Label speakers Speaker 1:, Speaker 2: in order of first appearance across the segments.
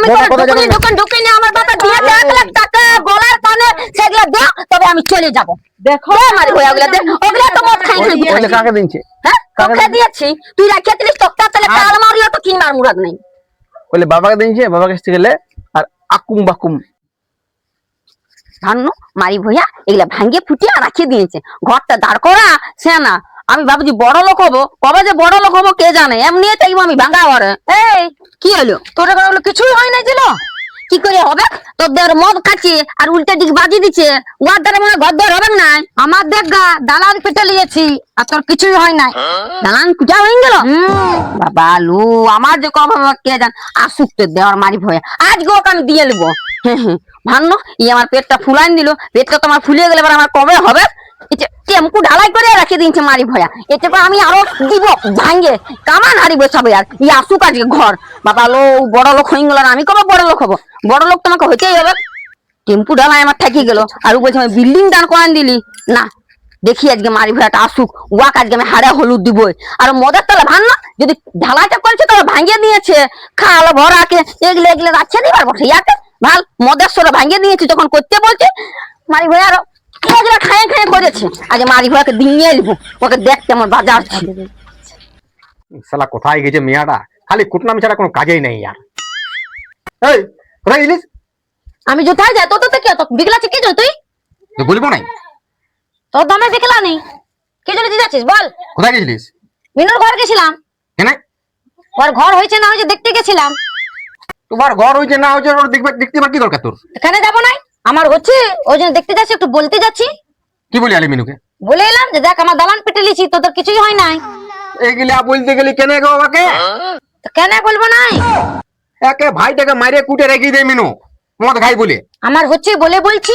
Speaker 1: আমি দোকান ঢুকে নিয়ে আমার বাবা দিয়ে 1 লাখ টাকা গলার কানে সেগুলো দাও, তবে আমি চলে যাব। দেখো আমার ওগুলা দে, ওগুলা তো মদ খাই না।
Speaker 2: ওইলে কাকে দিনছে?
Speaker 1: হ্যাঁ কাকে দিয়েছি? তুই রাখিয়ে দিলিস তোকে তাহলে কাল মারিও তো কিনবার মুরাদ নাই।
Speaker 2: ওইলে বাবাকে দিনছে, বাবা কাছে গেলে আর আকুম বাকুম
Speaker 1: ধান্য মারি ভইয়া এগুলা ভাঙ্গিয়ে ফুটিয়ে রাখিয়ে দিয়েছে। ঘরটা দাঁড় করা সে না, আমি ভাবছি বড় লোক হবো, কবে যে বড় লোক হবো কে জানে, এমনি তাই আমি ভাঙ্গা ঘরে। এই কি হলো তোর? কিছুই হয় না ছিল, কি করে হবে? তোদের মদ খাচ্ছে আর উল্টা দিক বাজি দিচ্ছে, ওর দ্বারা মনে ঘর দর হবে না। আমার দেখ গা দালান পিটে লিয়েছি আর তোর কিছুই হয় নাই। দালান পিটা হয়ে গেল বাবা লু, আমার যে কবে কে জান। আসুক তোর দেওয়ার মারি ভয়ে, আজকে ওকে আমি দিয়ে নেবো। ভান্ন ই আমার পেটটা ফুলাইন দিল, পেটটা তোমার ফুলিয়ে গেলে এবার আমার কবে হবে? টেম্পু ঢালাই করে রেখে দিয়েছে মারি ভয়া, এতে করে আমি আরো দিব ভাঙ্গে কামান হারি বসাবো। আর ই আসুক আজকে ঘর। বাবা লো বড় লোক হয়ে গেল, আমি কবে বড় লোক হবো? বড় লোক তোমাকে হইতেই হবে। টেম্পু ঢালাই আমার ঠেকে গেল আর বলছে আমি বিল্ডিং দান করান দিলি না। দেখি আজকে মারি ভয়াটা আসুক, ওয়াক আজকে আমি হাড়ে হলুদ দিবই। আর মদের তাহলে ভান না, যদি ঢালাইটা করেছে তাহলে ভাঙিয়ে দিয়েছে খাল ভরাকে এগলে এগলে রাখছে দিবার বসে ইয়াকে ভাল মদের সরে ভাঙিয়ে দিয়েছে যখন করতে বলছে। মারি ভয়া আরো এগুলা খায়ে খায়ে করেছে, আগে মারি ভয়াকে দিয়ে এলবো, ওকে দেখতে আমার বাজার ছিল।
Speaker 3: শালা কোথায় গেছে মিয়াটা, খালি কুটনামি ছাড়া কোনো কাজেই নেই আর। এই কোথায় গেলিস?
Speaker 1: আমি কোথায় যাই তো তো কি তো বিগলা কি তুই
Speaker 3: তুই বলবো নাই?
Speaker 1: তোর দমে বিগলা নেই, কি জন্য যাচ্ছিস বল?
Speaker 3: কোথায় গেছিলিস?
Speaker 1: মিনুর ঘর গেছিলাম।
Speaker 3: কেন?
Speaker 1: ওর ঘর হয়েছে না হয়েছে দেখতে গেছিলাম।
Speaker 3: তোমার ঘর হয়েছে না হয়েছে ওর দেখতে কি দরকার তোর?
Speaker 1: এখানে যাবো নাই, আমার হচ্ছে ওই জন্য দেখতে যাচ্ছি, একটু বলতে যাচ্ছি।
Speaker 3: কি বলি আলি মিনুকে?
Speaker 1: বলে এলাম যে দেখ আমার দালান পেটে লিছি, তোদের কিছুই হয় নাই।
Speaker 3: এইগুলা বলতে গেলি কেন গো বাবাকে?
Speaker 1: কেন বলবো নাই?
Speaker 3: একে ভাইটাকে মারে কুটে রেখে দে মিনু মদ খাই বলে।
Speaker 1: আমার হচ্ছে বলে বলছি,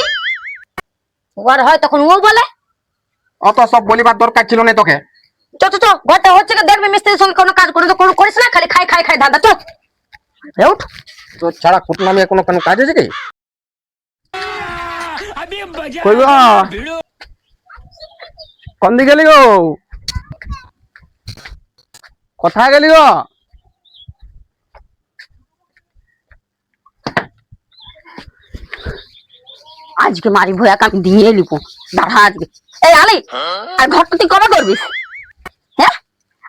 Speaker 1: ওর হয় তখন ও বলে।
Speaker 3: অত সব বলিবার দরকার ছিল না তোকে।
Speaker 1: চ চ চ ঘরটা হচ্ছে দেখবে মিস্ত্রির সঙ্গে কোনো কাজ করে তো কোনো করিস না, খালি খাই খাই খাই ধান্দা। চল উঠ।
Speaker 3: তোর ছাড়া কুটনামি কোনো কাজ আছে কি?
Speaker 2: কই গো? কোন দিকে গেলি গো? কোথায় গেলি গো?
Speaker 1: আজকে মারি ভয়াকে আমি দিয়ে নিব দাঁড়া আজকে। এই আলি আর ঘরটা তুই কবে করবিস? হ্যাঁ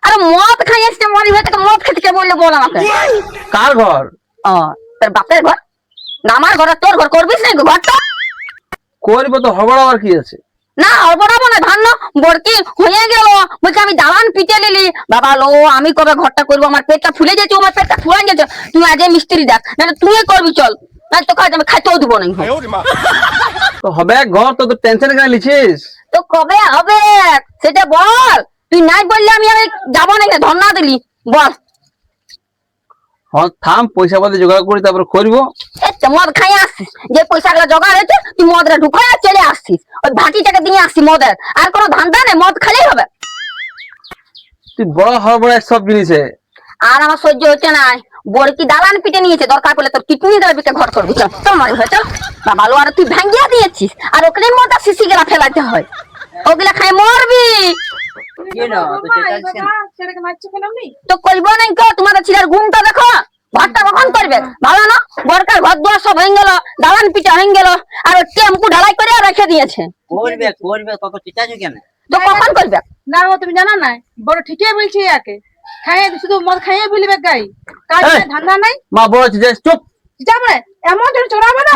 Speaker 1: আরে মদ খাই আসছে মারি ভয়াকে, মদ খেতে কে বললে বল আমাকে?
Speaker 2: কার ঘর?
Speaker 1: ও তোর বাপের ঘর না আমার ঘর? তোর ঘর করবিস না ঘরটা?
Speaker 2: করবো তো, হবার আবার কি আছে?
Speaker 1: না অবরাবো না ধান্য বড়কি হয়ে গেল, বলছি আমি দালান পিটে নিলি। বাবা লো আমি কবে ঘরটা করবো? আমার পেটটা ফুলে যাচ্ছে, আমার পেটটা ফুলে গেছে। তুই আজ মিস্ত্রি দেখ না, তুই করবি চল, না তোকে আজ আমি খাইতেও দিব না।
Speaker 2: তো হবে ঘর, তো টেনশন কেন লিছিস?
Speaker 1: তো কবে হবে সেটা বল। তুই নাই বললে আমি যাবো না, ধর্ণা দিলি বল।
Speaker 2: হ্যাঁ থাম, পয়সা পাতি জোগাড় করি তারপর করবো।
Speaker 1: মদ খাই আসছিস, যে পয়সাগুলো জোগাড় হয়েছে তুই মদটা ঢুকায় চলে আসছিস, ওই ভাটিটাকে দিয়ে আসছিস মদের। আর কোনো ধান্দা নেই, মদ খালেই হবে।
Speaker 2: তুই বড় হবড় সব জিনিসে।
Speaker 1: আর আমার সহ্য হচ্ছে না, বড়কি দালান পিটে নিয়েছে, দরকার পড়লে তোর কিডনি দ্বারা পিটে ঘর করবি। চল চল মারি ভাই চল। বাবা লো আর তুই ভাঙ্গিয়া দিয়েছিস, আর ওখানে মদ আর শিশি গেলা ফেলাতে হয়, ওগুলা খাই মরবি। তো করবো নাই কেউ, তোমাদের ছেলের ঘুমটা দেখো। ঘরটা কখন করবে ভালো না? বরকার ঘর দুয়ার সব হয়ে গেল, দালান পিটা হয়ে গেল, আর ওই টেম্পু ঢালাই করে রেখে দিয়েছে।
Speaker 4: করবে করবে তত চিন্তা কেন?
Speaker 1: তো কখন করবে?
Speaker 5: না ও তুমি জানা নাই, বড় ঠিকই বলছি। একে খাইয়ে শুধু মদ খাইয়ে ফেলবে, গাই কাজ নাই ধান্দা নাই।
Speaker 2: মা বড় যে চুপ।
Speaker 5: যাবে এমন জন চড়াবে না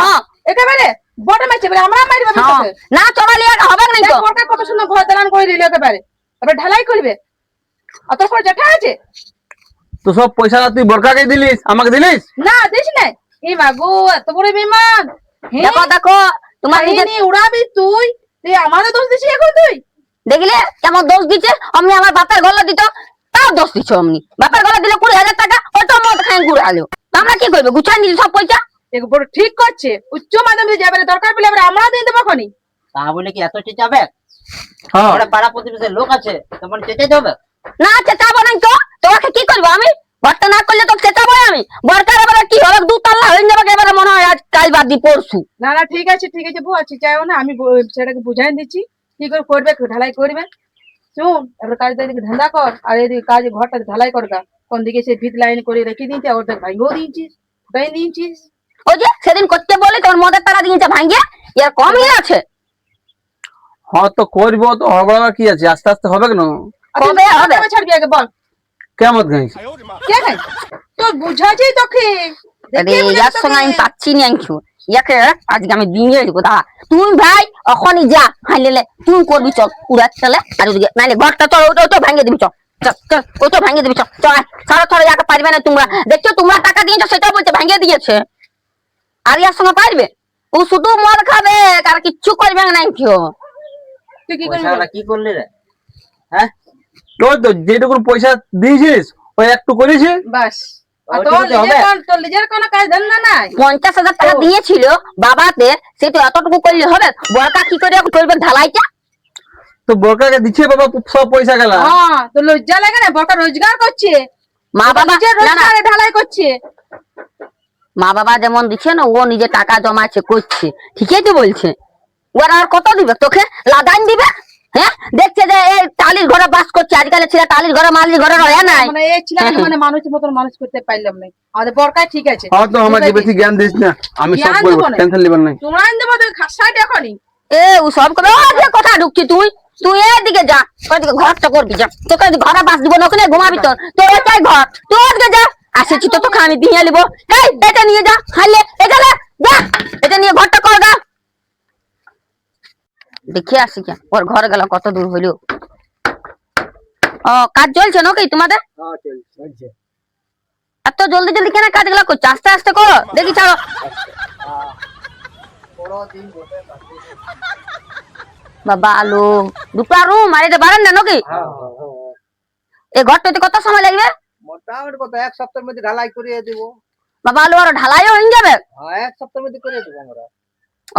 Speaker 5: একেবারে বড় মাইছে বলে আমরা মারবে তোকে।
Speaker 1: না চড়ালে হবে না তো।
Speaker 5: বড়টা কত সুন্দর ঘর দালান করে দিল একেবারে, এবার ঢালাই করবে। অত পর জেঠা আছে
Speaker 2: তো সব পয়সা তুই বরকাকে দিলিস, আমাকে দিলিস
Speaker 5: না? দিস নাই? এই মাগো এত বড় বেমান।
Speaker 1: দেখো দেখো তোমার
Speaker 5: নিজে উড়াবি তুই, তুই আমাদের দোষ দিছিস এখন? তুই
Speaker 1: দেখলে কেমন দোষ দিচ্ছে। আমি আমার বাপের গলা দিত তাও দোষ দিচ্ছ। অমনি বাপের গলা দিলে 20,000 টাকা, ওটা মদ খাই ঘুরে আলো। আমরা কি করবো? গুছাই নিলি সব পয়সা।
Speaker 5: বড় ঠিক করছে, উচ্চ মাধ্যমিক যাবে, দরকার পেলে এবার আমরা দিয়ে দেবো খনি।
Speaker 4: তা বলে কি এত চেঁচাবে?
Speaker 2: হ্যাঁ
Speaker 4: ওরা পাড়া প্রতিবেশীর লোক আছে, তেমন চেঁচাতে হবে
Speaker 1: না চেঁচাবো নাই তো, তোমাকে কি করবো আমি? ঘরটা না করলে তো চেঁচাবো আমি। বরকার এবারে কি হবে? 2 তাল্লা হয়ে যাবে এবারে মনে হয়, আজ কাল বাদ দি পরশু।
Speaker 5: না না ঠিক আছে বুয়া চাইও না, আমি সেটাকে বুঝাই দিচ্ছি কি করে করবে, ঢালাই করবে। শুন এবার কাজ দিকে ধান্দা কর, আর এদিকে কাজ ঘরটা ঢালাই করগা। কোন দিকে সে ভিত লাইন করে রেখে দিয়েছে, ওটা ভাঙিয়েও দিয়েছিস। তাই নিয়েছিস
Speaker 1: ওই যে সেদিন করতে বলে তোর মদের টাকা দিয়েছে ভাঙ্গিয়ে, এর কমই আছে।
Speaker 2: হ্যাঁ তো করবো তো, হবে না কি আছে, আস্তে আস্তে হবে কেন?
Speaker 1: কবে হবে?
Speaker 5: ছাড়বি আগে বল
Speaker 2: কেমন গাইছি?
Speaker 5: কে খাই তোর বুঝাছি তোকে
Speaker 1: আরে
Speaker 5: দেখে বুঝাচ্ছি
Speaker 1: ইয়ার সঙ্গে আমি
Speaker 5: তোকে।
Speaker 1: পাচ্ছি না আনছু, ইয়াকে আজকে আমি দিয়ে দেবো দাঁড়া। তুই ভাই এখনই যা হাইলে তুই করবি, চল উড়ার চলে। আর ওদিকে নাইলে ঘরটা চল, ওটা ভাঙিয়ে দিবি, চল চল চল, ওটা ভাঙিয়ে দিবি, চল চল। সারা ছড়া যাকে পারবে না তোমরা, দেখছো তোমরা টাকা দিয়েছো সেটাও বলছে ভাঙিয়ে দিয়েছে। আর ইয়ার সঙ্গে পারবে? ও শুধু মদ খাবে আর কিচ্ছু করবে না কেউ।
Speaker 5: তুই কি করবি
Speaker 4: পয়সাটা কি করলি রে? হ্যাঁ,
Speaker 2: তোর তো যেটুকু পয়সা দিয়েছিস ওই একটু করেছি।
Speaker 5: বাস আর
Speaker 4: ওইটা
Speaker 5: তোর
Speaker 4: যদি হবে?
Speaker 5: তোর নিজের কোনো কাজ ধন্দা নাই
Speaker 1: 50,000 টাকা দিয়েছিল বাবাতে, সে তো এতটুকু করলে হবে? বড়কা কি করে করবে ঢালাইটা?
Speaker 2: তো বোরকাকে দিচ্ছে বাবা সব পয়সা গেল।
Speaker 5: হ্যাঁ তো লজ্জা লাগে না? বড়কা রোজগার করছে,
Speaker 1: মা বাবা
Speaker 5: নিজের
Speaker 1: না না,
Speaker 5: রোজগারে ঢালাই করছে।
Speaker 1: মা বাবা যেমন দিচ্ছে না, ও নিজে টাকা জমাচ্ছে করছে, ঠিকই তো বলছে। ওরা আর কত দিবে তোকে? লাদান দিবে? হ্যাঁ, দেখছে যে এই টালির ঘরে বাস করছে, আজকাল ছেলে টালির ঘরে মালির ঘরে রয়ে নাই।
Speaker 5: মানে এই ছেলেকে মানে মানুষের মতন মানুষ করতে পারলাম না। আমাদের বড়কাই ঠিক আছে।
Speaker 2: হ্যাঁ তো আমাকে বেশি জ্ঞান দিস না, আমি সব
Speaker 5: জ্ঞান
Speaker 2: বলবো,
Speaker 5: দেবো না।
Speaker 2: টেনশন নিবার নাই।
Speaker 5: তোমরা দেবো তুই খাসাইট এখনই
Speaker 1: এ ও সব করে ও যে কথা ঢুকছি তুই, তুই এদিকে যা, ওইদিকে ঘরটা করবি যা। তোকে ঘরে বাস দিব না, ওখানে ঘুমাবি, তোর ওইটাই ঘর, তুই ওদিকে যা। আসেছি তো তোকে আমি দিয়ে নিবো। এই এটা নিয়ে যা, হাইলে এখানে যা, এটা নিয়ে ঘরটা কর গা। দেখে আসি কে ওর ঘর গেল কত দূর হইল। ও কাজ চলছে নাকি তোমাদের?
Speaker 3: হ্যাঁ চলছে।
Speaker 1: এত জলদি জলদি কেন কাজগুলো করছো? আস্তে আস্তে করো, দেখি ছাড়ো। বাবা আলু দুটো রুম আর এটা বারান্দা নাকি? এই ঘরটাতে কত সময় লাগবে?
Speaker 3: মোটামুটি কত এক সপ্তাহের মধ্যে ঢালাই করিয়ে দেবো।
Speaker 1: বাবা আলু আর ঢালাইও হয়ে যাবে?
Speaker 3: হ্যাঁ এক সপ্তাহের মধ্যে করিয়ে দেবো আমরা।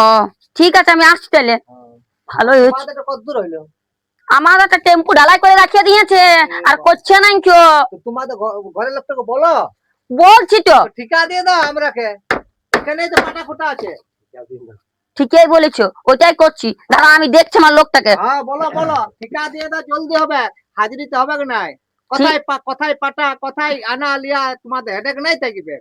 Speaker 1: ও ঠিক আছে, আমি আসছি তাহলে। ভালোই হয়েছে।
Speaker 3: আমাদের কত দূর হইলো?
Speaker 1: আমার একটা টেম্পু ঢালাই করে রাখিয়ে দিয়েছে, আর করছে না কেউ।
Speaker 3: তো তোমাদের ঘরের লোকটাকে বলো,
Speaker 1: বলছি তো,
Speaker 3: ঠিকা দিয়ে দাও আমরাকে, এখানেই তো ফাটা ফুটা আছে।
Speaker 1: ঠিকই বলেছো, ওইটাই করছি। দাঁড়া আমি দেখছি আমার লোকটাকে।
Speaker 3: হ্যাঁ বলো বলো, ঠিকা দিয়ে দাও, জলদি হবে, হাজিরিতে হবে কি নাই? কোথায় কোথায় পাটা, কোথায় আনা লিয়া, তোমাদের হেডেক নাই থাকবে।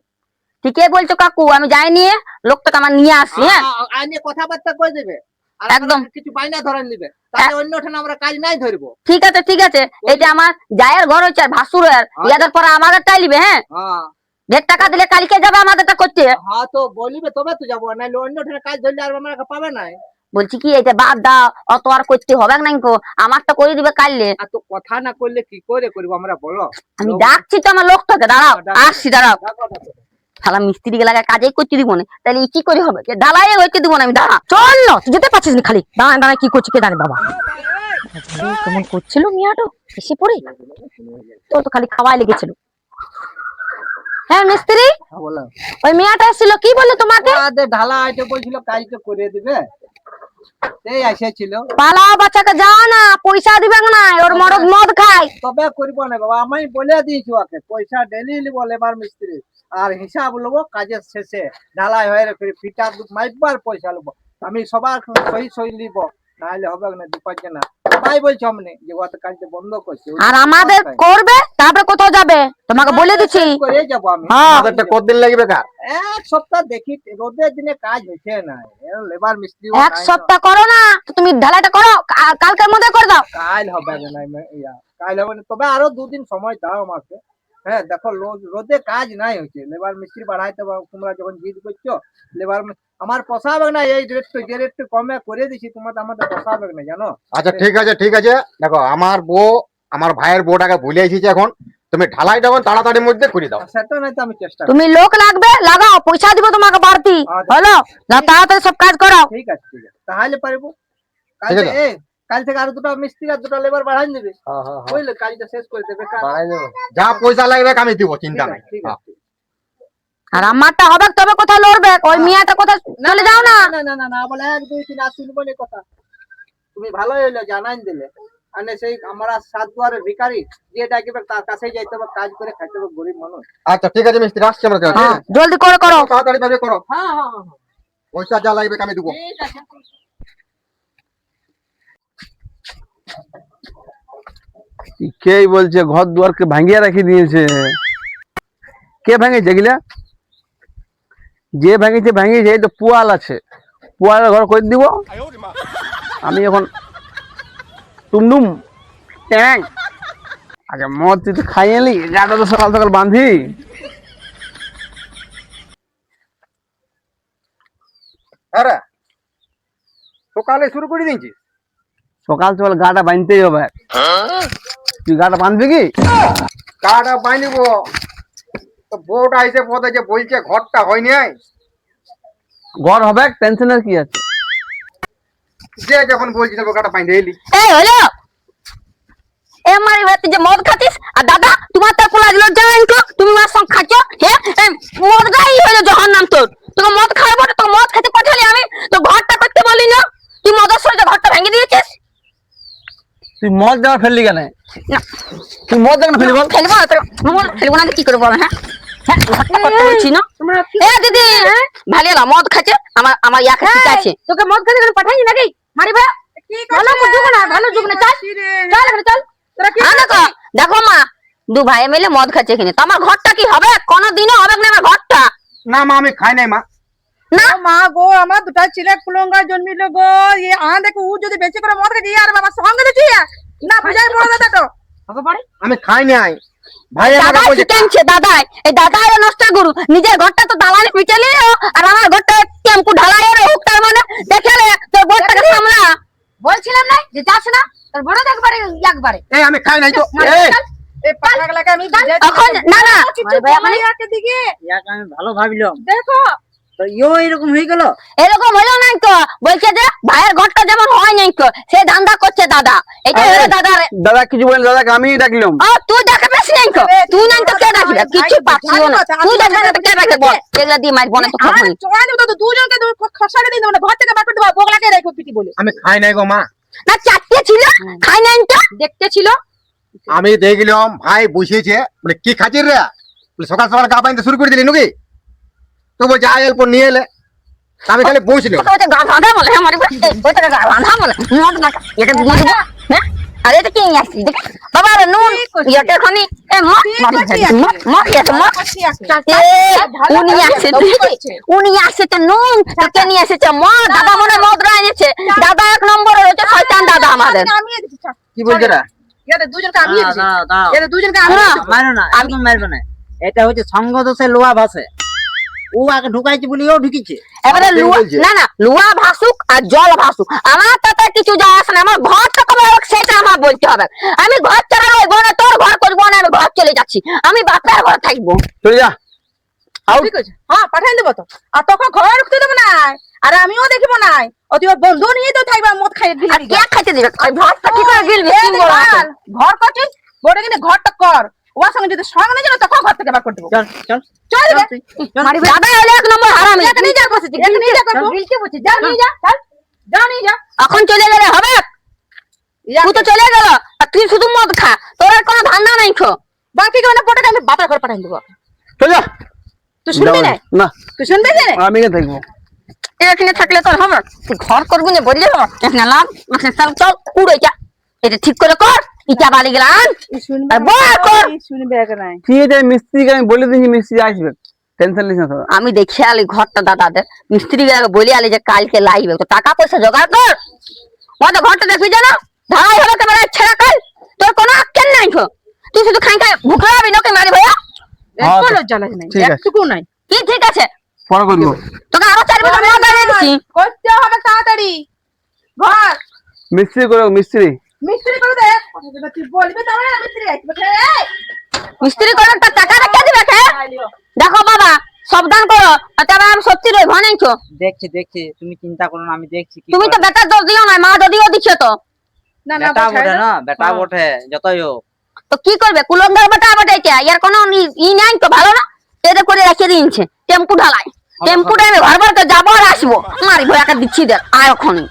Speaker 1: ঠিকই বলছো কাকু, আমি যাই নিয়ে লোকটাকে আমার নিয়ে আসছি। হ্যাঁ
Speaker 3: আইনে কথাবার্তা করে দেবে, আর
Speaker 1: একদম।
Speaker 3: একদম কিছু বাইনা ধরেন নিবে, তাহলে অন্য ঠানে আমরা কাজ নাই ধরবো।
Speaker 1: ঠিক আছে ঠিক আছে, এটা আমার জায়ের ঘর হচ্ছে আর ভাসুরের, ইয়াদের পরে আমাদের টাইলিবে। হ্যাঁ
Speaker 3: হ্যাঁ
Speaker 1: 1.5 টাকা দিলে কালকে যাবে আমাদেরটা করতে।
Speaker 3: হ্যাঁ তো বলিবে তবে তো যাবো, নাইলে অন্য ঠানে কাজ ধরলে আর আমরা পাবে নাই।
Speaker 1: বলছি কি এটা বাদ দাও, অত আর করতে হবে না কো, আমারটা করে দিবে কাললে।
Speaker 3: আর তো কথা না করলে কি করে করবো আমরা, বলো।
Speaker 1: আমি ডাকছি তো আমার লোকটাকে, দাঁড়াও আসছি, দাঁড়াও।
Speaker 3: ডাকো, ডাকো।
Speaker 1: শালা মিস্ত্রিকে লাগা কাজেই করতে দিব না, তাহলে কি করে হবে? ঢালাই হইতে দিব না আমি, দাঁড়া। চল না, তুই যেতে পারছিস না, খালি দাঁড়ায় দাঁড়ায় কি করছি কে জানে বাবা। কেমন করছিল মিয়াটো, এসে পড়ে তোর তো খালি খাওয়াই লেগেছিল। হ্যাঁ মিস্ত্রি,
Speaker 3: হ্যাঁ, বলো।
Speaker 1: ওই মেয়েটা এসেছিল, কি বললো তোমাকে?
Speaker 3: ওদের ঢালা আইতে বলছিল কাজটা করে দিবে, এই এসেছিল।
Speaker 1: পালাও বাচ্চাকে, যাও না, পয়সা দিবে না, ওর মরদ মদ খায়।
Speaker 3: তবে করব না বাবা, আমি বলে দিয়েছি ওকে, পয়সা ডেলি নিব লেবার মিস্ত্রি, আর হিসাব নেবো কাজের শেষে, ঢালাই হয়ে রেখে ফিটার মাইকবার পয়সা নেবো, আমি সবার সহি সহি নিব, নাহলে হবে না, দুপাচ্ছে না। সবাই বলছে অমনি যে ওতে কাজটা বন্ধ করছে।
Speaker 1: আর আমাদের করবে, তারপরে কোথাও যাবে, তোমাকে বলে দিচ্ছি।
Speaker 3: করে যাবো আমি।
Speaker 1: হ্যাঁ।
Speaker 3: আমাদেরটা কতদিন লাগবে কার? এক সপ্তাহ দেখি, রোদের দিনে কাজ হচ্ছে না, লেবার মিস্ত্রি
Speaker 1: 1 সপ্তাহ করো না, তো তুমি ঢালাইটা করো, কালকের মধ্যে করে দাও।
Speaker 3: কাল হবে না, কাল হবে না, তবে আরো 2 দিন সময় দাও আমাকে। হ্যাঁ দেখো রোদে কাজ নাই হচ্ছে, লেবার মিস্ত্রি বাড়াইতে তোমরা যখন জিদ করছো, লেবার আমার পোষাবে না, এই রেট যে রেট কমে করে দিছি তোমাদের, আমাদের পোষাবে না জানো।
Speaker 6: আচ্ছা ঠিক আছে ঠিক আছে, দেখো আমার বউ আমার ভাইয়ের বউটাকে ভুলে এসেছি, এখন তুমি ঢালাই যখন তাড়াতাড়ির মধ্যে করে দাও।
Speaker 3: সেটা নাই তো আমি চেষ্টা
Speaker 1: তুমি লোক লাগবে, লাগাও, পয়সা দিব তোমাকে বাড়তি, হলো না? তাড়াতাড়ি সব কাজ করো।
Speaker 3: ঠিক আছে ঠিক আছে, তাহলে পারবো। কাল
Speaker 6: ঠিক আছে।
Speaker 3: থেকে কাল থেকে আরো 2টা মিস্ত্রি আর 2টা লেবার বাড়াই দেবে, বুঝলে, কাজটা শেষ করে দেবে।
Speaker 6: যা পয়সা লাগবে আমি দিব, চিন্তা নাই।
Speaker 3: ঠিক আছে।
Speaker 1: আর আমারটা হবে তবে কোথাও লড়বে, ওই মেয়েটা কোথাও চলে যাও না।
Speaker 3: না না না না বলে 1 2 3 আর শুনবো না কথা, তুমি ভালোই হইলো জানাই দিলে। মানে সেই আমরা 7 দুয়ারের ভিখারি, যে ডাকিবে তার কাছেই যাইতে হবে, কাজ করে খাইতে হবে, গরিব মানুষ।
Speaker 6: আচ্ছা ঠিক আছে মিস্ত্রি, আসছি আমরা, ঠিক
Speaker 1: হ্যাঁ,
Speaker 6: আছে?
Speaker 1: জলদি করে করো।
Speaker 6: তাড়াতাড়ি ভাবে করো,
Speaker 3: হ্যাঁ হ্যাঁ হ্যাঁ,
Speaker 6: পয়সা যা লাগবে আমি দিব।
Speaker 3: ঠিক আছে।
Speaker 2: কে বলছে ঘর দুয়ারকে ভাঙিয়ে রেখে দিয়েছে? কে ভাঙেছে এগুলা? যে ভেঙেছে ভেঙেছে, এই তো পুয়াল আছে, পুয়ালের ঘর করে দিব আমি এখন। টুমডুম ট্যাং, আগে মদ তুই তো খাই এলি, গাটা তো সকাল সকাল বাঁধি।
Speaker 6: আরে সকালে শুরু করে দিয়েছি।
Speaker 2: সকাল সকাল গাটা বাঁধতেই হবে। তুই গাটা বাঁধবি কি?
Speaker 6: কাটা বানিব তো বউটা এসে পথে যে বলছে ঘরটা হয়নি,
Speaker 2: ঘর হবে, টেনশনের কি আছে?
Speaker 6: যে যখন বলছি তবে কাটা বাইন্ধে এলি।
Speaker 1: এই হলো এ মারি ভাই, তুই যে মদ খাতিস আর দাদা তোমার তো পোলা দিল জানেন তো, তুমি আমার সঙ্গে খাচ্ছ। হ্যাঁ মদ গাই হলো যখন নাম তোর, তোকে মদ খাওয়াবো না, তোকে মদ খেতে পাঠালি আমি তো ঘরটা করতে বলি না, তুই মদের সঙ্গে ঘরটা ভেঙে দিয়েছিস।
Speaker 2: তুই মদ দেওয়া ফেললি কেন?
Speaker 1: না
Speaker 2: তুই মদ দেখ না ফেলি বল।
Speaker 1: ফেলবো না, ফেলবো না তো কি করবো? হ্যাঁ হ্যাঁ ঘরটা করতে বলছি না। এ দিদি ভালো না, মদ খাচ্ছে আমার আমার ইয়াকে ঠিক আছে।
Speaker 5: তোকে মদ খেতে কেন পাঠাইনি নাকি? মারি ভাই ভালো যুগ না, ভালো যুগ না, চল চল এখানে চল। তোরা কি
Speaker 1: হ্যাঁ দেখো দেখো মা, দু ভাই মিলে মদ খাচ্ছে এখানে, তো আমার ঘরটা কি হবে? কোনোদিনও হবে না আমার ঘরটা।
Speaker 6: না মা আমি খাই নাই মা।
Speaker 1: না
Speaker 5: মা গো, আমার দুটা ছেলে কুলঙ্গা জন্মিল গো, দেখো ও যদি বেশি করে মদ খেয়ে আর বাবা সঙ্গে দিচ্ছি না, বুঝাই বড় দাদা তো
Speaker 6: আমি খাই নাই ভাই। আমাকে
Speaker 1: দাদা
Speaker 6: বলছে
Speaker 1: টেনছে দাদা, এই দাদা এর নষ্ট গুরু, নিজের ঘরটা তো দালালি পিছালি আর আমার ঘরটা টেম্পু ঢালাই এর হোক, তার মানে দেখলে তোর বউটাকে সামলা।
Speaker 5: বলছিলাম না যে যাস না, তোর বড় একবারে একবারে
Speaker 6: এই আমি খাই নাই তো।
Speaker 5: এই পাগলাকে আমি
Speaker 1: এখন না না
Speaker 5: কিছু বলাই আকে দিকে
Speaker 4: ইয়াকে আমি ভালো ভাবিলাম,
Speaker 5: দেখো
Speaker 4: তো এরকম হয়ে গেল।
Speaker 1: এরকম হলো নাই তো, বলছে যে ভাইয়ের ঘরটা যেমন হয় নাই তো, সে ধান্দা করছে দাদা। এটা হলো দাদার।
Speaker 2: দাদা কিছু বলেন, দাদাকে আমি ডাকলাম।
Speaker 1: তুই দেখা পেস নাই তো, তুই নাই তো কে ডাকবে? কিছু পাচ্ছিও না, তুই দেখা তো কে ডাকে বল? এগুলা দিয়ে মারবো না তো
Speaker 5: আমার
Speaker 1: খাবো।
Speaker 5: চড়া দেব তো দুজনকে খসাকে দিয়ে দেব না, ঘর থেকে বার করে দেব, বগলাকে রাখো পিটি বলে।
Speaker 6: আমি খাই নাই গো মা।
Speaker 1: না চারটে ছিল, খাই নাই তো।
Speaker 5: দেখতে ছিল
Speaker 6: আমি দেখলাম ভাই বসিয়েছে, বলে কি খাচ্ছিস রে? বলে সকাল সকাল গা বাইন্ধে শুরু করে দিলি নাকি? তো বলছে আয় অল্প নিয়ে এলে। আমি খালি বসলাম।
Speaker 1: ওটা গা বাঁধা বলে, হ্যাঁ মারি ওটা গা বাঁধা বলে। মদ না এটা দিয়ে দেবো হ্যাঁ। আর এটা কি আসছি বাবা রে নুন এটা খানি এ মদ এটা মদ। উনি আসছে তো নুন, তোকে নিয়ে এসেছে মদ। দাদা মনে মদ রাইছে, দাদা এক নম্বর হচ্ছে শয়তান দাদা আমাদের।
Speaker 5: আমি দিচ্ছি
Speaker 4: কি বলছে রা?
Speaker 5: এদের দুজনকে আমি দিচ্ছি,
Speaker 4: দাও
Speaker 5: এদের দুজনকে আমি
Speaker 1: না,
Speaker 5: দিচ্ছি।
Speaker 4: মারো না, একদম মারবে না। এটা হচ্ছে সঙ্গ দোষে লোহা ভাসে, ও আগে ঢুকাইছে বলে ও ঢুকিছে।
Speaker 1: এবারে
Speaker 6: আমাকে
Speaker 1: লুয়া
Speaker 6: বলছে।
Speaker 1: না না লুয়া ভাসুক আর জল ভাসুক আমার তাতে কিছু যায় আসে না। আমার ঘরটা কবে হোক সেটা আমার বলতে হবে। আমি ঘর চালাবো, ঘরে তোর ঘর করবো না, আমি ঘর চলে যাচ্ছি, আমি বাপের ঘর থাকবো।
Speaker 2: চলে যা।
Speaker 5: ঠিক আছে, হ্যাঁ পাঠাই দেবো তো। আর তখন ঘরে ঢুকতে দেবো না, আর আমিও দেখিব না। অতি বন্ধু নিয়ে তো থাকবে মদ খাই
Speaker 1: আর কে খাইতে দিবে? ওই ঘরটা কি করে গিলবে? তিন বড় আছে।
Speaker 5: ঘর করছিস বড় কিনে ঘরটা কর, ওর সঙ্গে যদি সঙ্গে না যাবে তখন ঘর থেকে বার করে দেবো।
Speaker 4: চল চল
Speaker 5: চল রে
Speaker 1: মারি দাদা হলে এক নম্বর হারামি।
Speaker 5: এখানে যা বসেছি, এখানে যা করবো, গিলতে বসে যা নিয়ে যা, চল যা নিয়ে যা।
Speaker 1: এখন চলে গেলে হবে? তুই তো চলে গেল আর তুই শুধু মদ খা, তোর আর কোনো ধান্দা নাই খো।
Speaker 5: বাকি কেন পটাকে আমি বাপের ঘর পাঠাই দেবো।
Speaker 2: চলে যা।
Speaker 5: তুই শুনবি না,
Speaker 2: না
Speaker 5: তুই শুনবি না।
Speaker 2: আমি কে থাকবো?
Speaker 1: এখানে থাকলে তোর হবে? তুই ঘর করবি না বললে হবে? এখানে লাভ এখানে চল চল পুরো যা, এটা ঠিক করে কর। ইটা বাড়ি গেলাম আর বল কর।
Speaker 5: শুনবে এক নাই।
Speaker 2: ঠিক আছে, মিস্ত্রিকে আমি বলে দিয়েছি, মিস্ত্রি আসবে, টেনশন নিস না তোরা।
Speaker 1: আমি দেখে আলি ঘরটা দাদাদের, মিস্ত্রি বলে আলি যে কালকে লাইবে, তো টাকা পয়সা জোগাড় কর। ওদের ঘরটা দেখবি জানো ধারাই হবে কেমন ছেড়া কাল, তোর কোনো আক্কেল নাই খো। তুই শুধু খাই খাই ভুকে যাবি নাকি মারি ভাইয়া?
Speaker 2: হ্যাঁ তো,
Speaker 5: একটু লজ্জা লাগে নাই,
Speaker 2: ঠিক আছে।
Speaker 5: একটুকু নাই।
Speaker 1: কি ঠিক আছে,
Speaker 2: পরে করবো।
Speaker 1: তোকে আরো 4 বছর মদ বানিয়ে দিচ্ছি।
Speaker 5: করতে হবে তাড়াতাড়ি ঘর।
Speaker 2: মিস্ত্রি করো, মিস্ত্রি।
Speaker 5: মিস্ত্রি করে দে, তুই বলবি তবে না মিস্ত্রি আসবে। এই
Speaker 1: মিস্ত্রি করার তো টাকা রেখে দিবে খে। দেখো বাবা সাবধান করো, তবে আমি সত্যি রই ভানাইছো।
Speaker 4: দেখছি দেখছি, তুমি চিন্তা করো না, আমি দেখছি কি
Speaker 1: তুমি তো
Speaker 4: করে।
Speaker 1: বেটার দোষ দিও না, মা যদিও দিচ্ছে তো।
Speaker 5: না না
Speaker 4: বেটা বটে না, বেটা
Speaker 5: হ্যাঁ।
Speaker 4: বটে, যতই হোক।
Speaker 1: তো কি করবে? কুলঙ্গার বেটা বেটা এটা ইয়ার কোনো ই নাই তো, ভালো না এটা করে রেখে দিয়েছে টেম্পু ঢালাই। টেম্পুটা আমি ঘর ভর যাবো আর আসবো, মারি ভয়াকে দিচ্ছি দেখ আর ওখানে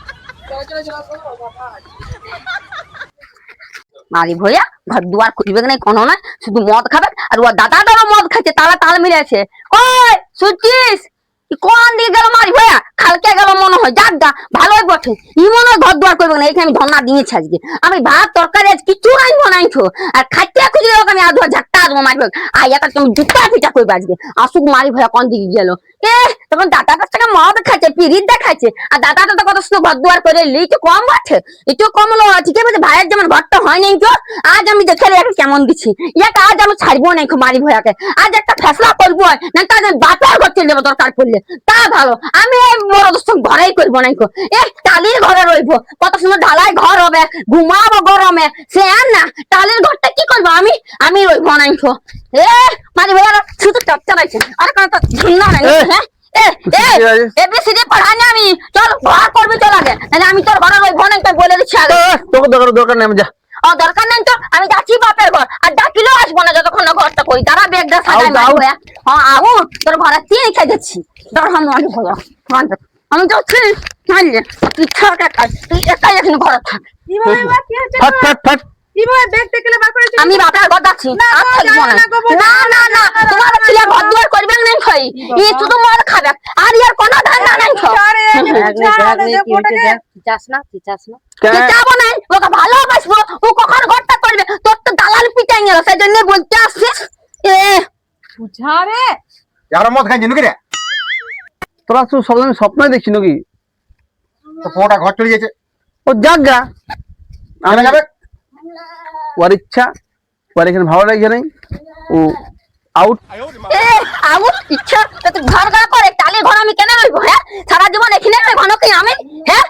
Speaker 1: মারি ভয়া ঘর দুয়ার খুঁজবে নাই কোনো না, শুধু মদ খাবে। আর ও দাদাটারও মদ খাচ্ছে, তালা তাল মিলেছে। কই শুনছিস? কোন দিকে গেল মারি ভাইয়া খালকে গেল মনে হয় যাক গা ভালোই বটে ই মনে হয় ঘর দুয়ার করবে না এখানে আমি ধন্না দিয়েছি আজকে আমি ভাত তরকারি আজ কিছু রাখবো না আর খাইতে খুঁজে আমি আধ ঝাক্কা আসবো মারবে আর একটা তুমি জুতা পিটা করবে আজকে আসুক মারি ভাইয়া কোন দিকে গেল তখন দাদা কাছ থেকে মদ খাচ্ছে পিরিত দেখাচ্ছে আর দাদাটা তো কত সুন্দর ঘর দুয়ার করে একটু কম আছে একটু কম হলো ঠিক আছে ভাইয়ের যেমন ঘরটা হয় নাই তো আজ আমি দেখে রেখে কেমন দিচ্ছি ইয়াকে আজ আমি ছাড়বো না মারি ভাইয়াকে আজ একটা ফেসলা করবো না কাজ বাপের ঘর চলে যাবো দরকার পড়লে তা ভালো আমি এই বড় দোস্ত ঘরেই করবো না টালির ঘরে রইবো কত সুন্দর ঢালাই ঘর হবে ঘুমাবো গরমে সে আর না টালির ঘরটা কি করবো আমি রইবো না মারি ভাইয়া শুধু চর্চা রয়েছে আর কোনো তো ঘৃণা নাই হ্যাঁ এবিসিডি পড়ানি আমি চল ঘর করবি চল আগে নাহলে আমি তোর ঘরে রইবো না বলে দিচ্ছি আগে
Speaker 2: তোকে দরকার নেই আমি যা
Speaker 1: ও দরকার নেই তো আমি যাচ্ছি বাপের ঘর আর ডাকিলেও আসবো না যতক্ষণ না ঘরটা করি তারা ব্যাগটা সাজাই মারি ভাইয়া হ্যাঁ আউ তোর ঘরে তিন খাই যাচ্ছি তোর আমি ভালো আমি যাচ্ছি মারলে ইচ্ছাটা কাজ তুই একাই এখন ঘরে থাক
Speaker 5: কি বাবা কি হচ্ছে
Speaker 2: ফাট ফাট ফাট
Speaker 5: কি বাবা ব্যাগ টেকেলে বার করে
Speaker 1: আমি বাপের ঘর যাচ্ছি আর থাকবো না না না তোমার ছেলে ঘর দুয়ার করবে না খাই ই শুধু মার খাবে আর ইয়ার কোনো ধান্দা নাই
Speaker 4: চাস না
Speaker 1: যাবো না ওকে ভালোবাসবো ও কখন ঘরটা করবে তোর তো দালাল পিটাই গেল সেই জন্য বলতে আসছিস
Speaker 5: বুঝা রে
Speaker 6: আর মদ খাইছি নাকি রে
Speaker 2: তোরা তো সবদিন স্বপ্নই দেখছি নাকি
Speaker 6: তো পোটা ঘর চলে গেছে
Speaker 2: ও যাক গা
Speaker 6: আমি যাবে
Speaker 2: ওর ইচ্ছা ওর এখানে ভালো লাগে নাই ও আউট
Speaker 1: আউট ইচ্ছা তো ঘর ঘর করে টালি ঘর আমি কেন রইবো হ্যাঁ সারা জীবন এখানে রইবো নাকি আমি হ্যাঁ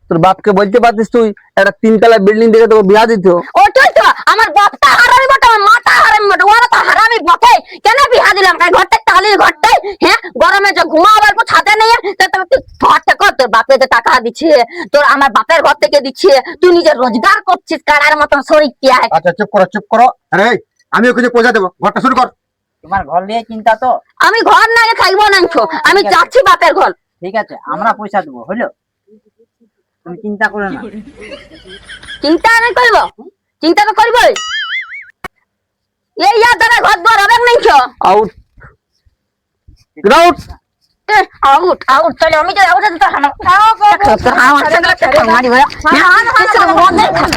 Speaker 2: তোর বাপকে বলতে পারতিস তুই একটা 3 তলা বিল্ডিং দেখে তোকে বিয়া দিত
Speaker 1: ওটাই তো আমার বাপটা হারামি বটে আমার মাটা হারামি বটে ওরা তো হারামি বটে কেন বিহা দিলাম কাই ঘরটা টালির ঘরটাই হ্যাঁ গরমে যে ঘুমাবার পর ছাদে নেই তো তুই ঘরটা কর তোর বাপে যে টাকা দিচ্ছে তোর আমার বাপের ঘর থেকে দিচ্ছে তুই নিজে রোজগার করছিস কারার মতন শরীর কি আয়
Speaker 6: আচ্ছা চুপ করো আরে আমিও কিছু পয়সা দেবো ঘরটা শুরু কর
Speaker 4: তোমার ঘর নিয়ে চিন্তা তো
Speaker 1: আমি ঘর না খাইবো না আমি যাচ্ছি বাপের ঘর
Speaker 4: ঠিক আছে আমরা পয়সা দেবো হলো তুমি চিন্তা করো না
Speaker 1: চিন্তা আমি করব চিন্তা তো করবই এই ইয়ার দ্বারা ঘর দুয়ার হবে নাই
Speaker 2: আউট আউট
Speaker 1: আউট আউট চলে আমি যে আউট তো হানো মারি ভাই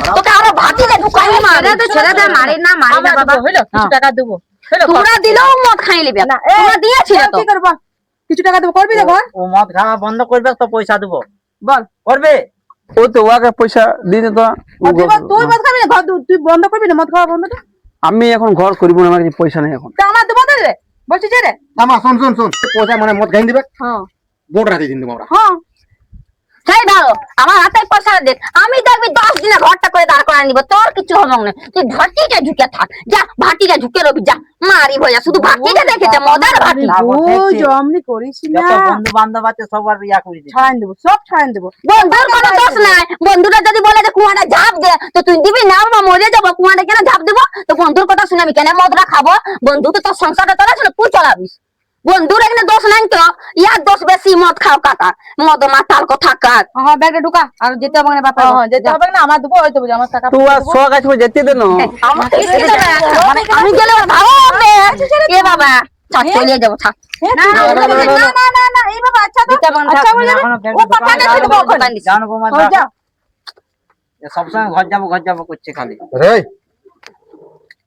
Speaker 1: তোকে আরো ভাতি দে দোকান মারে তো ছেড়ে দে মারি না মারি না বাবা
Speaker 5: হইলো কিছু টাকা দেবো
Speaker 1: তোমরা দিলেও মদ খাই লিবে তোমরা দিয়েছিলে তো
Speaker 5: কি করব কিছু টাকা দেবো করবি দেখো
Speaker 4: ও মদ খাওয়া বন্ধ করবে তো পয়সা দেবো
Speaker 5: বল
Speaker 4: করবে
Speaker 2: ও তো ওকে পয়সা দিয়ে দে তো
Speaker 5: তুই মদ খাবি না ঘর তুই বন্ধ করবি না মদ খাওয়া বন্ধটা
Speaker 2: আমি এখন ঘর করব না আমার কাছে পয়সা নেই এখন
Speaker 5: তা আমার দেবো রে বলছি যে রে
Speaker 6: আমা শুন পয়সা মানে মদ খাই দিবে
Speaker 5: হ্যাঁ
Speaker 6: গোট রাতে দিন দেবো আমরা
Speaker 5: হ্যাঁ
Speaker 1: সেই ভালো আমার হাতে পয়সা দে আমি দেখবি 10 দিনে ঘরটা করে দাঁড় করা নিব তোর কিছু হবে না তুই ভাটিটা ঝুঁকে থাক যা ভাটিটা ঝুঁকে রবি যা মারি ভয়া শুধু ভাটিটা দেখেছে মদার ভাটি
Speaker 5: জমনি করিস না
Speaker 4: যত বন্ধু বান্ধব আছে সবার ইয়া করে দিই
Speaker 5: ছাড়াই দেবো সব ছাড়াই দেবো
Speaker 1: বন্ধুর কোনো দোষ নাই বন্ধুরা যদি বলে যে কুয়াটা ঝাঁপ দে তো তুই দিবি না বা মরে যাবো কুয়াটা কেন ঝাঁপ দেবো তো বন্ধুর কথা শুনে আমি কেন মদরা খাবো বন্ধু তো তোর সংসারটা চালাচ্ছিল তুই চালাবিস বন্ধুর এখানে দোষ নাই তো ইয়ার দোষ বেশি মদ খাও কাকা মদ মাতাল কথা কাক
Speaker 5: হ্যাঁ ব্যাগটা ঢুকা আর যেতে হবে না বাপা যেতে হবে না আমার দেবো হয়তো আমার টাকা
Speaker 2: তুই আর শখ আছে যেতে দে না
Speaker 1: আমি গেলে ভালো হবে এ বাবা থাক চলে যাবো থাক
Speaker 5: না না না এই বাবা আচ্ছা তো আচ্ছা বলে ও পাতা না দেবো ওখানে
Speaker 4: জানো বৌমা
Speaker 5: হয়ে যা
Speaker 4: সবসময় ঘর যাবো করছে খালি
Speaker 6: রে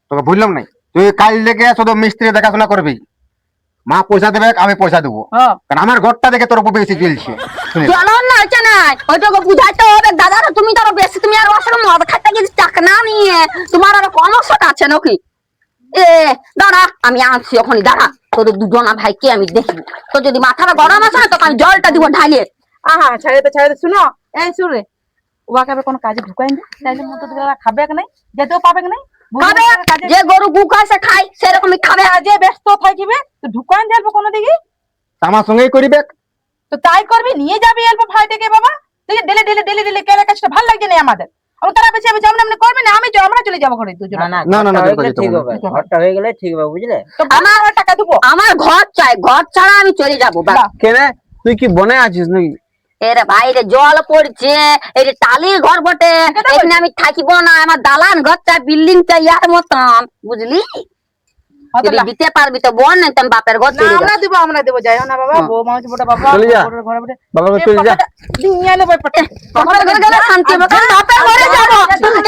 Speaker 6: তোকে বুঝলাম নাই তুই কাল লেগে শুধু মিস্ত্রি দেখাশোনা করবি মা পয়সা দেবে আমি পয়সা দেবো
Speaker 5: হ্যাঁ
Speaker 6: কারণ আমার ঘরটা দেখে তোর উপর বেশি চলছে শুনে
Speaker 1: চলো না আচ্ছা না ওইটাকে বুঝাইতে হবে দাদা তুমি তো আরো বেশি তুমি আর ওসব মদ খাইতে গেছি টাকা না নিয়ে তোমার আরো সমস্যাটা আছে নাকি দাঁড়া আমি আনছি ওখানে দাঁড়া তোদের দুজনা ভাইকে আমি দেখবো তো যদি মাথাটা গরম আছে না তোকে আমি জলটা দিব ঢালিয়ে
Speaker 5: আহা ছাড়ে তো শুনো এই শুন রে ওকে আবার কোনো কাজে ঢুকাই না তাইলে মতো খাবে নাই যেতেও পাবে নাই
Speaker 1: খাবে যে গরু গুকাছে খায় সেরকমই খাবে
Speaker 5: যে ব্যস্ত থাকিবে তো ঢুকান যাবো কোনো দিকে
Speaker 6: আমার সঙ্গেই করিবে
Speaker 5: তো তাই করবি নিয়ে যাবি অল্প ভাইটাকে বাবা দেখে ডেলে কেলে কাজটা ভালো লাগছে না আমাদের আমি তারা বেশি আমি যেমন এমনি করবি না আমরা চলে যাবো ঘরে দুজন
Speaker 6: না,
Speaker 4: ঠিক হবে ঘরটা হয়ে গেলে ঠিক হবে বুঝলে
Speaker 5: তো আমার টাকা দেবো
Speaker 1: আমার ঘর চাই ঘর ছাড়া আমি চলে যাবো
Speaker 2: কেন তুই কি বনে আছিস নাকি
Speaker 1: এরে বাইরে জল পড়ছে এই যে টালির ঘর বটে এখানে আমি থাকিব না আমার দালান ঘর চাই বিল্ডিং চাই ইয়ার মতন বুঝলি যদি দিতে পারবি তো বোন, নাই তুমি বাপের ঘর
Speaker 5: না
Speaker 1: চলে যা।
Speaker 5: আমরা দেবো যাই না বাবা, বউ মাছ বড় বাবা
Speaker 2: চলে যা।
Speaker 5: বড় ঘরে বড়ে
Speaker 2: বাবাকে চলে যা।
Speaker 5: নিয়ে নেবো পটে
Speaker 1: বাপের ঘরে গেলে শান্তি হবে, কারণ বাপের ঘরে যাবো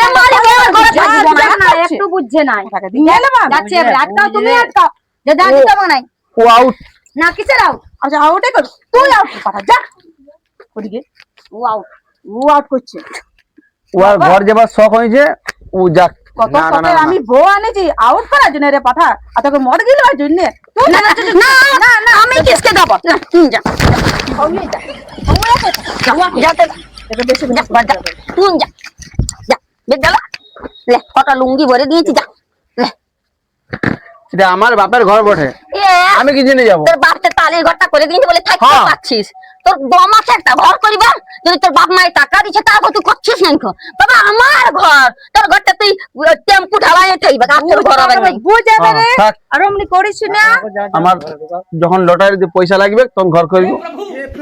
Speaker 1: এ মারি বাবার ঘরে থাকবো না।
Speaker 5: একটু
Speaker 1: বুঝছে না,
Speaker 5: নিয়ে নেবো
Speaker 1: যাচ্ছে এবার আটকাও, তুমি আটকাও, যে যা দিতে হবে নাই
Speaker 2: ও আউট।
Speaker 1: না কিসের আউট,
Speaker 5: আচ্ছা আউটে কর, তুই আউট পাঠা যা ওদিকে,
Speaker 1: ও আউট।
Speaker 5: ও আউট করছে।
Speaker 2: ও আর ঘর যাবার শখ হয়েছে, ও যাক।
Speaker 5: কত
Speaker 2: না, না, না,
Speaker 5: শখের
Speaker 2: না।
Speaker 5: আমি বউ আনেছি আউট করার জন্য রে পাঠা, আর তোকে মদ গিলবার জন্য তুই
Speaker 1: না না না, আমি কিসকে দেবো, না তুমি যা যাতে
Speaker 5: এটা বেশি
Speaker 1: যা ঘর যা, তুই যা যা বিদ্যালয় লে, কটা লুঙ্গি ভরে দিয়েছি, যা লে।
Speaker 2: এটা আমার বাপের ঘর বটে,
Speaker 1: এ,
Speaker 2: আমি কি জেনে যাবো?
Speaker 1: তোর বাপকে তালির ঘরটা করে দিয়েছি বলে থাকতে
Speaker 2: হ্যাঁ।
Speaker 1: পারছিস, তোর দম আছে একটা ঘর করিবার, যদি তোর বাপ মায়ের টাকা দিচ্ছে তারপর তুই করছিস না কেন? বাবা আমার ঘর, তোর ঘরটা তুই টেম্পু ঢালাই থাকবে, আর তোর ঘর হবে না।
Speaker 5: বুঝাবে রে,
Speaker 2: থাক,
Speaker 5: আর অমনি করিস না।
Speaker 2: আমার যখন লটারিতে পয়সা লাগবে তখন ঘর করবো।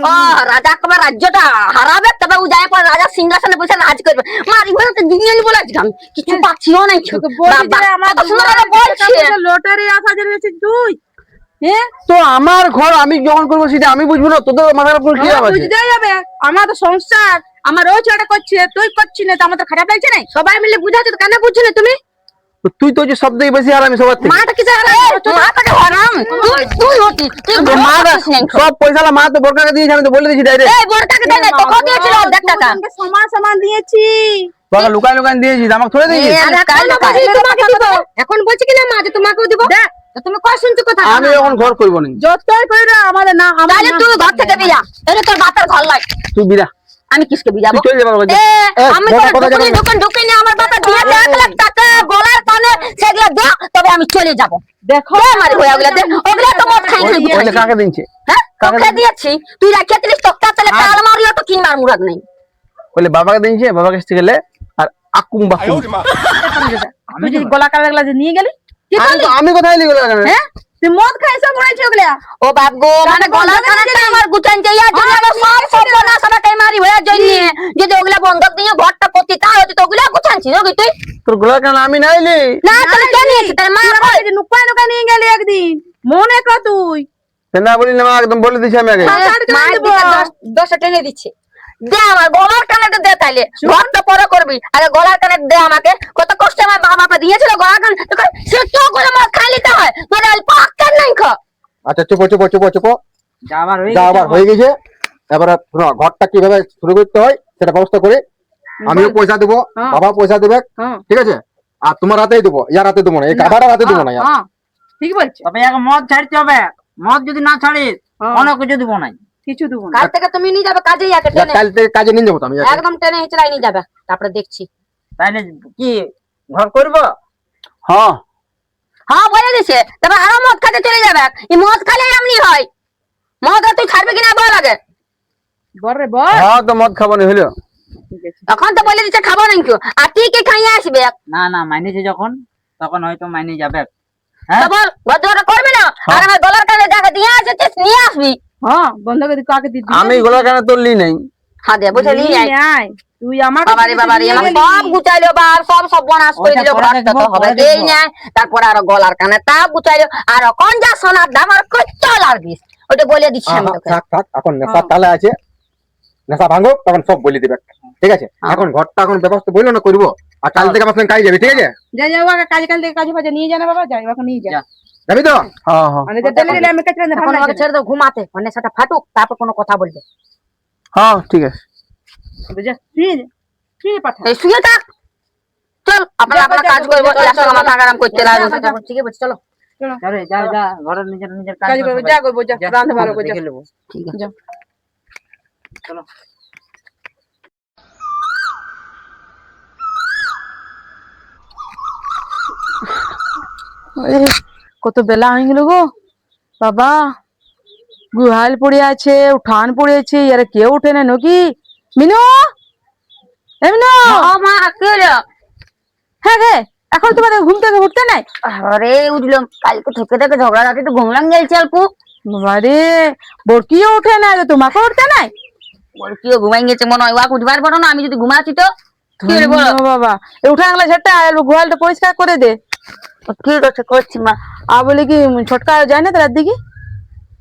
Speaker 1: ও রাজা কবে রাজ্যটা হারাবে, তবে ও যায় পর রাজা সিংহাসনে বসে রাজ করবে। মারি বলে তো দিয়ে বলে আমি কিছু পাচ্ছিও না।
Speaker 5: তোকে বলছি যে আমার
Speaker 1: কত সুন্দর ভাবে বলছে।
Speaker 5: লটারি আসা জেনেছিস তুই, হ্যাঁ
Speaker 2: তো আমার ঘর আমি যখন করবো সেটা আমি বুঝবো না, তোদের মাথার উপর কি আছে?
Speaker 5: বুঝতেই হবে, আমার তো সংসার, আমার ও ছেলেটা করছে তুই করছিস না, তো আমার তো খারাপ লাগছে না? সবাই মিলে বুঝাচ্ছে তো, কেন বুঝছো না তুমি?
Speaker 2: তো তুই তো যে সব থেকে বেশি হারামি সবার থেকে।
Speaker 1: মাটা কিছু মাটাকে হারাম, তুই হতি তুই
Speaker 2: তো মা সব পয়সা মা তো বোরকাকে দিয়েছে, আমি তো বলে দিয়েছি ডাইরেক্ট।
Speaker 1: এই বড়টাকে দেয় না, তোকে দিয়েছিল অর্ধেক টাকা।
Speaker 5: দুজনকে সমান সমান দিয়েছি।
Speaker 2: তোকে লুকাই লুকাই দিয়েছিস, আমাকে থরে দিয়েছিস।
Speaker 1: এখন বলছি কিনা মা যে তোমাকেও দিব, তো তুমি কয় শুনছো কথা?
Speaker 2: আমি এখন ঘর করবো না।
Speaker 5: যতই করে না আমাদের না,
Speaker 1: তাহলে তুই ঘর থেকে বিয়া, এটা তোর বাপের ঘর নয়।
Speaker 2: তুই বিরা,
Speaker 1: আমি কিসকে বিয়াবো?
Speaker 2: তুই চলে যাবার কথা।
Speaker 1: আমি
Speaker 2: বড়
Speaker 1: কোনো
Speaker 2: কথা
Speaker 1: দোকানে
Speaker 2: জানো না।
Speaker 1: দোকান ঢুকিনি, আমার বাবা দিয়েছে 1 লাখ টাকা গলার কানে, সেগুলো দে, তবে আমি চলে যাব।
Speaker 5: দেখো
Speaker 1: আমার ওগুলা দে, ওগুলা তো মদ খাই
Speaker 2: ওই- ওইলে কাকে দিচ্ছে?
Speaker 1: হ্যাঁ তোকে দিয়েছি, তুই রাখিয়ে দিলিস, তোকে তাহলে কাল মারিও তো কিনবার মুরাদ নেই।
Speaker 2: বলে বাবাকে দিয়েছে, বাবাকে কাছে গেলে আর আকুম বাকুম।
Speaker 5: আমি যদি গলা কালা লাগলা যে নিয়ে গেলি কি করলি?
Speaker 2: আমি কোথায় লিখে
Speaker 5: হ্যাঁ তুই মদ খাইছ মরেছ ওগুলা?
Speaker 1: ও বাপ গো, মানে গলার কানেটা আমার গুটান যাইয়া জন্য আমার সব বনা সবাকে মারি হয়ে জন্য, যদি ওগুলা বন্ধক দিয়ে ঘরটা পতি তা হতো, তো ওগুলা গুছানছি নাকি তুই?
Speaker 2: তোর গোলা কেন আমি নাইলি?
Speaker 1: না তাহলে কে নিয়েছে, তার মা কই?
Speaker 5: যে নুকাই নুকাই নিয়ে গেলি একদিন, মনে কর তুই।
Speaker 2: না বলি না, মা একদম বলে দিছি আমি আগে।
Speaker 1: মায়ের দিকে 10 টেনে দিচ্ছে, দে আমার গলার কানেটা দে, তাইলে ঘরটা পরে করবি, আরে গলার কানে দে আমাকে। কত কষ্ট আমার মা বাবা দিয়েছিল গলার কানে, তো সে তো করে মাছ খাই নিতে হয়, মানে পাক্কা নাই খা।
Speaker 6: আচ্ছা চুপো চুপো চুপো চুপো,
Speaker 4: যা আবার হয়ে
Speaker 6: যা
Speaker 4: গেছে
Speaker 6: আবার হয়ে গেছে। এবারে শোনো, ঘরটা কিভাবে শুরু করতে হয় সেটা ব্যবস্থা করে আমিও পয়সা দেবো, বাবা পয়সা দেবে, ঠিক আছে? আর তোমার হাতেই দেবো, ইয়ার হাতে দেবো না, এই গাধাটার হাতে দেবো না। ইয়ার
Speaker 5: হ্যাঁ ঠিক বলছো,
Speaker 4: তবে এক মদ ছাড়তে হবে, মদ যদি না ছাড়িস অনেক কিছু দিব নাই।
Speaker 5: কিছু দেবো না।
Speaker 1: কাল থেকে তুমি নিয়ে যাবে কাজে, একে
Speaker 6: ইয়ার
Speaker 1: টেনে
Speaker 6: কাল থেকে কাজে নিয়ে যাবো তো আমি।
Speaker 1: একদম টেনে হিচড়াই নিয়ে যাবে, তারপরে দেখছি।
Speaker 4: তাইলে কি ঘর করবো?
Speaker 2: হ্যাঁ
Speaker 1: হ্যাঁ বলে দিছে, তবে আরো মদ খাতে চলে যাবে, এই মদ খালে এমনি হয়। মদ আর তুই ছাড়বি কিনা বল আগে।
Speaker 5: বল রে বল।
Speaker 2: হ্যাঁ, তো মদ খাবো না হইলো।
Speaker 1: এখন তো বলে দিচ্ছে খাবো না কেউ, আর তুই কি খাইয়ে আসবে?
Speaker 4: না না মাইনেছে যখন, তখন হয়তো মাইনে যাবে।
Speaker 1: তো বল ভদ্রটা করবি না, আর আমার গলার কানে জায়গা দিয়ে আসছিস নিয়ে আসবি।
Speaker 5: হ্যাঁ বন্ধকে কাকে দিবি?
Speaker 2: আমি গোলা কেন তোর লি নাই।
Speaker 1: হ্যাঁ দে বুঝে নিয়ে আয়।
Speaker 5: আয় তুই আমার
Speaker 1: বাবারে বাবারে, আমার সব গুছাইলো, বার সব বনাস করে দিল,
Speaker 4: ওইটা পরে
Speaker 1: ঘরটা তো
Speaker 4: দেখবো,
Speaker 1: হবে
Speaker 4: পরে
Speaker 1: দেই
Speaker 4: দেখবো।
Speaker 1: না। তারপর আরো গলার কানে তা গুছাইলো, আর কোন যা সোনার দাম আর কত লাগবিস, ওটা বলে দিচ্ছি আমি তোকে।
Speaker 6: থাক থাক, এখন নেশা তালে আছে, নেশা ভাঙো তখন সব বলে দিবে, ঠিক আছে? এখন ঘরটা এখন ব্যবস্থা বললো না করবো, আর কাল থেকে আমার সঙ্গে কাজ যাবি, ঠিক আছে?
Speaker 5: যা যা ওকে কাজ কাল থেকে কাজ ফাজে নিয়ে যা না বাবা, যাই ওকে নিয়ে যা।
Speaker 4: যা।
Speaker 6: যাবি তো?
Speaker 2: হ্যাঁ হ্যাঁ
Speaker 5: মানে যে দিলে দিলে আমি কাছে না
Speaker 1: এখন
Speaker 5: ভালো
Speaker 1: আমাকে
Speaker 5: লাগে।
Speaker 1: ছেড়ে দাও ঘুমাতে, মানে সেটা ফাটুক, তারপর কোনো কথা বলবে।
Speaker 2: হ্যাঁ ঠিক আছে।
Speaker 5: যা ফিরে পাঠা।
Speaker 1: এই শুয়ে থাক, চল আপনারা আপনার কাজ করবো, আমার আরাম করতে লাগবে। ঠিক আছে চলো।
Speaker 4: চলে যা যা ঘরে নিজের নিজের কাজ
Speaker 5: কাজ করবো, যা করবো, যা রান্ধা ভালো করে যা।
Speaker 4: দেখে নেবো।
Speaker 1: ঠিক আছে
Speaker 5: যা।
Speaker 4: চলো।
Speaker 5: কত বেলা হয়ে গেল গো বাবা, গুহাল পড়ে আছে, উঠান পড়েছে, এর কেউ উঠে না নাকি? মিনু এ মিনু,
Speaker 1: মা কে রে?
Speaker 5: হ্যাঁ গে এখন তোমাদের ঘুম থেকে উঠতে নাই?
Speaker 1: আরে উঠলাম, কালকে থেকে থেকে ঝগড়া রাতে তো ঘুমলাম গেলছে অল্প।
Speaker 5: বাবারে বড়কিও উঠে না, তোমাকে উঠতে নাই?
Speaker 1: বলে কি ঘুমাই গেছে মনে হয়, ওয়াক উঠবার পারো না, আমি যদি ঘুমাচ্ছি তো কি রে বলো?
Speaker 5: ও বাবা, এই উঠান গেলে সেটা গুহালটা পরিষ্কার করে দে।
Speaker 1: ঠিক আছে করছি মা।
Speaker 5: আর বলে কি ছোটকা যায় না তো রাত দিকে?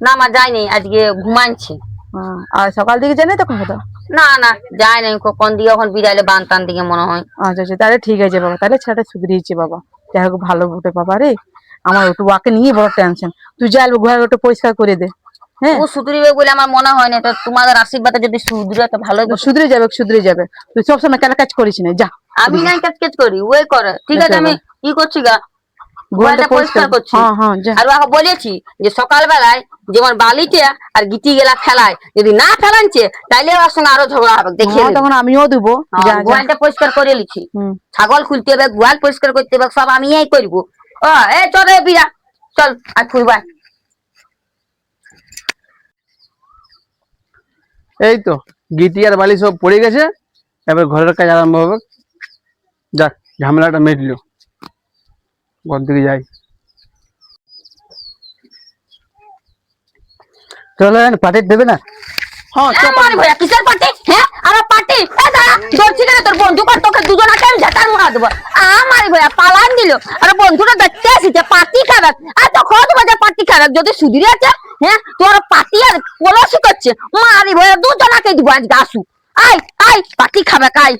Speaker 1: না মা যায়নি, আজকে ঘুমাইছে।
Speaker 5: আর সকাল দিকে যায় না তখন কোথাও?
Speaker 1: না না যায় নাই, কোন দিকে এখন বিড়ালে বান টান দিকে মনে হয়।
Speaker 5: আচ্ছা আচ্ছা, তাহলে ঠিক আছে বাবা, তাহলে ছেলেটা সুধরিয়েছে বাবা। যাই হোক ভালো বটে বাবা রে, আমার একটু ওকে নিয়ে বড় টেনশন। তুই যা ঘর একটু পরিষ্কার করে দে। হ্যাঁ
Speaker 1: ও সুধরিবে বলে আমার মনে হয় না, তো তোমাদের আশীর্বাদে যদি সুধরে তো ভালোই বটে।
Speaker 5: সুধরে যাবে সুধরে যাবে। তুই সবসময় কেন কাজ করিস না, যা।
Speaker 1: আমি নাই কাজ কাজ করি, ওই করে। ঠিক আছে আমি কি করছি গা, গোয়ালটা পরিষ্কার করছি।
Speaker 5: হ্যাঁ হ্যাঁ যা।
Speaker 1: আর ওকে বলেছি যে সকাল বেলায় যেমন বালিতে আর গিটি গেলা ফেলায়, যদি না ফেলানছে তাইলে ওর সঙ্গে আরো ঝগড়া হবে, দেখিয়ে
Speaker 5: হ্যাঁ,
Speaker 1: নেবে।
Speaker 5: তখন আমিও দেবো। যা যা।
Speaker 1: গোয়ালটা পরিষ্কার করে লিছি,
Speaker 5: হুম।
Speaker 1: ছাগল খুলতে হবে, গোয়াল পরিষ্কার করতে হবে, সব আমিই করবো। ও এই চল রে বিরা, চল আর খুলবা।
Speaker 2: এই তো গিটি আর বালি সব পড়ে গেছে, এবার ঘরের কাজ আরম্ভ হবে। যাক ঝামেলাটা মিটলো, ঘর দিকে যাই।
Speaker 6: চলো পার্টি দেবে না?
Speaker 2: হ্যাঁ
Speaker 1: এ মারি ভয়া, কিসের পার্টি? হ্যাঁ আমার পার্টি? এ দাঁড়া, ধরছি কেন তোর বন্ধু কর, তোকে দুজনাকে আমি ঝাঁটার মারা দেবো। মারি ভয়া পালান দিল, আর বন্ধুটা দেখতে আসিছে পার্টি খাবে। আর তো খোঁজ বাজে পার্টি খাবে, যদি সুধীর আছে হ্যাঁ তোর পার্টি আর পলসি করছে। মারি ভয়া দুজনাকে দিব আজ গাছু। আয় আয় পার্টি খাবে কাই।